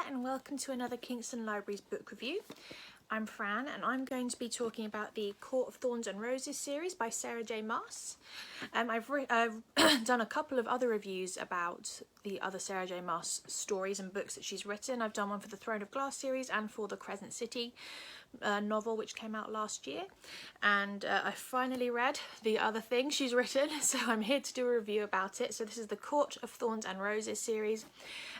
and welcome to another Kingston Libraries book review. I'm Fran and I'm going to be talking about the Court of Thorns and Roses series by Sarah J. Maas. I've done a couple of other reviews about the other Sarah J. Maas stories and books that she's written. I've done one for the Throne of Glass series and for the Crescent City novel, which came out last year, and I finally read the other thing she's written, so I'm here to do a review about it. So this is the Court of Thorns and Roses series.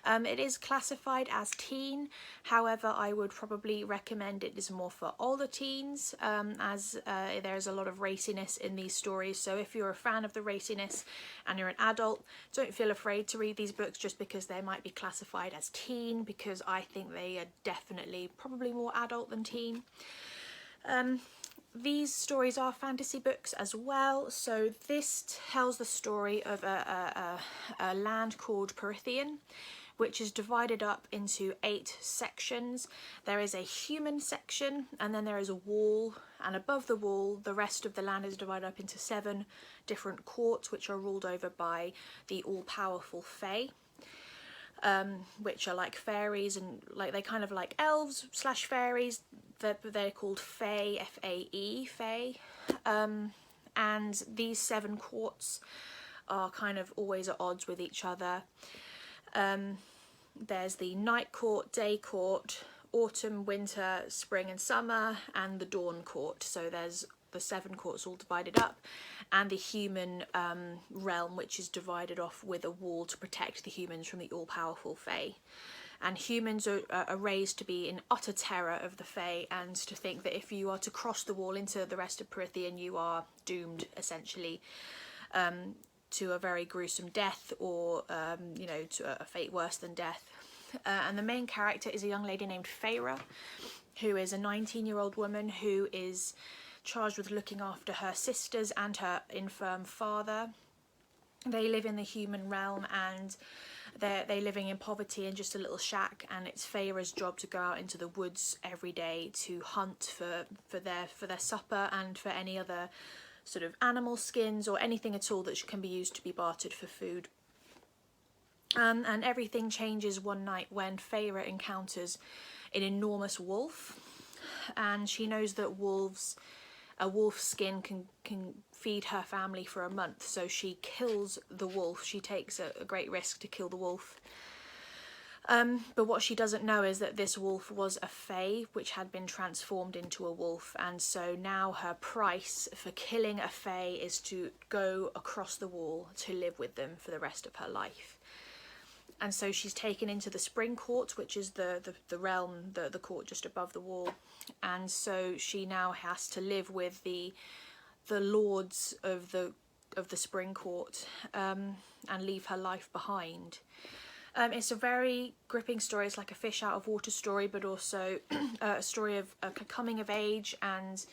It is classified as teen, however I would probably recommend it is more for older teens, as there's a lot of raciness in these stories. So if you're a fan of the raciness and you're an adult, don't feel afraid to read these books just because they might be classified as teen, because I think they are definitely probably more adult than teen. These stories are fantasy books as well. So this tells the story of a land called Prythian, which is divided up into 8 sections. There is a human section, and then there is a wall, and above the wall the rest of the land is divided up into 7 different courts, which are ruled over by the all-powerful Fae, which are like fairies, and like they kind of like elves slash fairies. They're called Fae, F-A-E, Fae, and these 7 courts are kind of always at odds with each other. There's the night court, day court, autumn, winter, spring and summer, and the dawn court. So there's the 7 courts all divided up, and the human realm, which is divided off with a wall to protect the humans from the all-powerful Fae. And humans are raised to be in utter terror of the Fae, and to think that if you are to cross the wall into the rest of Prythian, you are doomed, essentially, to a very gruesome death, or you know, to a fate worse than death. And the main character is a young lady named Feyre, who is a 19-year-old woman who is charged with looking after her sisters and her infirm father. They live in the human realm, and they're living in poverty in just a little shack, and it's Feyre's job to go out into the woods every day to hunt for their supper and for any other sort of animal skins or anything at all that can be used to be bartered for food. And everything changes one night when Feyre encounters an enormous wolf, and she knows that a wolf's skin can feed her family for a month, so she kills the wolf. She takes a great risk to kill the wolf. But what she doesn't know is that this wolf was a fae which had been transformed into a wolf, and so now her price for killing a fae is to go across the wall to live with them for the rest of her life. And so she's taken into the Spring Court, which is the realm, the court just above the wall, and so she now has to live with the lords of the Spring Court, and leave her life behind. It's a very gripping story. It's like a fish out of water story, but also a story of a coming of age, and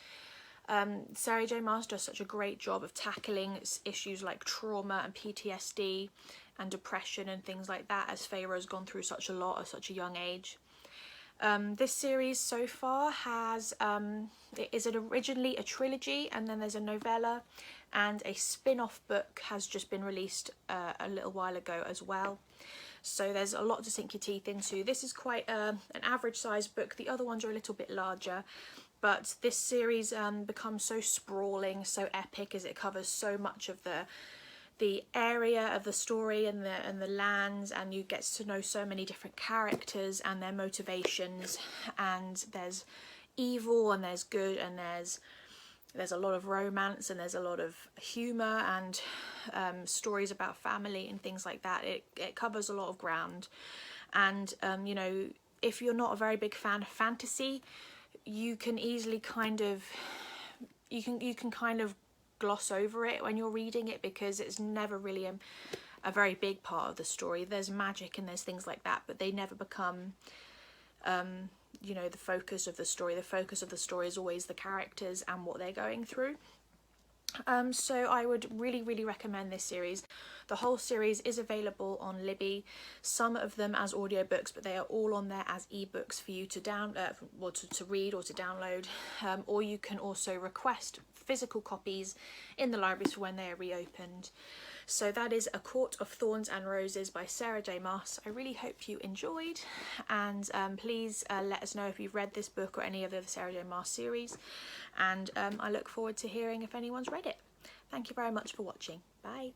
Sarah J. Maas does such a great job of tackling issues like trauma and PTSD and depression and things like that, as Feyre has gone through such a lot at such a young age. This series so far has, is it originally a trilogy, and then there's a novella, and a spin-off book has just been released a little while ago as well. So there's a lot to sink your teeth into. This is quite an average sized book. The other ones are a little bit larger, but this series becomes so sprawling, so epic, as it covers so much of the area of the story and the lands, and you get to know so many different characters and their motivations, and there's evil and there's good, and there's a lot of romance, and there's a lot of humour, and stories about family and things like that. It covers a lot of ground, and you know, if you're not a very big fan of fantasy, you can easily kind of gloss over it when you're reading it, because it's never really a very big part of the story. There's magic and there's things like that, but they never become you know, the focus of the story. The focus of the story is always the characters and what they're going through. So I would really recommend this series. The whole series is available on Libby, some of them as audiobooks, but they are all on there as ebooks for you to to read or to download, or you can also request physical copies in the libraries for when they are reopened. So that is A Court of Thorns and Roses by Sarah J. Maas. I really hope you enjoyed, and please let us know if you've read this book or any of the Sarah J. Maas series, and I look forward to hearing if anyone's read it. Thank you very much for watching. Bye.